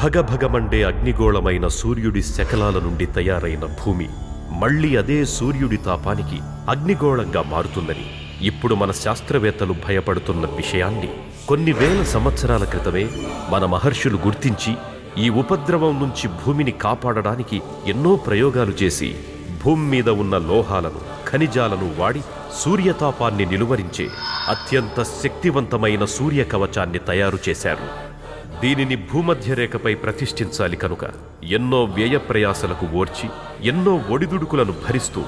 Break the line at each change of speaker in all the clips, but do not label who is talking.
భగభగమండే అగ్నిగోళమైన సూర్యుడి శకలాల నుండి తయారైన భూమి మళ్లీ అదే సూర్యుడి తాపానికి అగ్నిగోళంగా మారుతుందని ఇప్పుడు మన శాస్త్రవేత్తలు భయపడుతున్న విషయాన్ని కొన్ని వేల సంవత్సరాల క్రితమే మన మహర్షులు గుర్తించి ఈ ఉపద్రవం నుంచి భూమిని కాపాడడానికి ఎన్నో ప్రయోగాలు చేసి భూమి మీద ఉన్న లోహాలను ఖనిజాలను వాడి సూర్యతాపాన్ని నిలువరించే అత్యంత శక్తివంతమైన సూర్య కవచాన్ని తయారు చేశారు. దీనిని భూమధ్యరేఖపై ప్రతిష్ఠించాలి కనుక ఎన్నో వ్యయ ప్రయాసలకు ఓర్చి ఎన్నో ఒడిదుడుకులను భరిస్తూ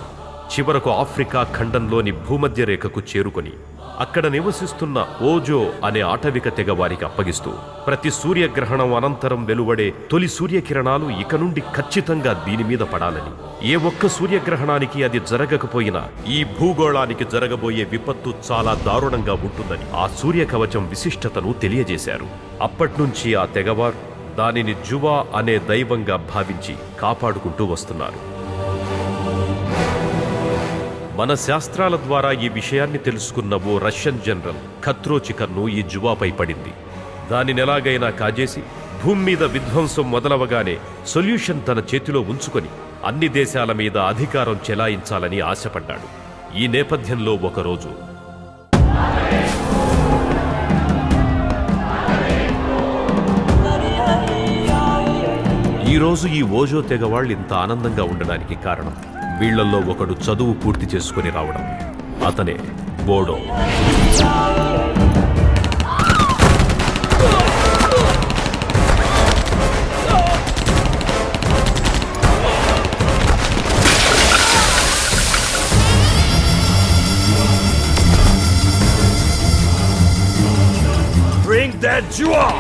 చివరకు ఆఫ్రికా ఖండంలోని భూమధ్యరేఖకు చేరుకొని అక్కడ నివసిస్తున్న ఓజో అనే ఆటవిక తెగ వారికి అప్పగిస్తూ ప్రతి సూర్యగ్రహణం అనంతరం వెలువడే తొలి సూర్యకిరణాలు ఇక నుండి ఖచ్చితంగా దీని మీద పడాలని, ఏ ఒక్క సూర్యగ్రహణానికి అది జరగకపోయినా ఈ భూగోళానికి జరగబోయే విపత్తు చాలా దారుణంగా ఉంటుందని ఆ సూర్యకవచం విశిష్టతను తెలియజేశారు. అప్పట్నుంచి ఆ తెగవారు దానిని జువా అనే దైవంగా భావించి కాపాడుకుంటూ వస్తున్నారు. మన శాస్త్రాల ద్వారా ఈ విషయాన్ని తెలుసుకున్న ఓ రష్యన్ జనరల్ ఖత్రోచి కన్ను ఈ జువాపై పడింది. దానినెలాగైనా కాజేసి భూమి మీద విధ్వంసం మొదలవగానే సొల్యూషన్ తన చేతిలో ఉంచుకొని అన్ని దేశాల మీద అధికారం చెలాయించాలని ఆశపడ్డాడు. ఈ నేపథ్యంలో ఒకరోజు ఈరోజు ఈ ఓజో తెగవాళ్ళు ఇంత ఆనందంగా ఉండడానికి కారణం వీళ్లలో ఒకడు చదువు పూర్తి చేసుకుని రావడం. అతనే బోడో. Bring that jewel!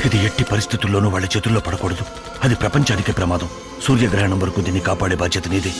ఇది ఎట్టి పరిస్థితుల్లోనూ వాళ్ళ చేతుల్లో పడకూడదు. అది ప్రపంచానికి ప్రమాదం. సూర్యగ్రహణం వరకు దీన్ని కాపాడే బాధ్యత నీది.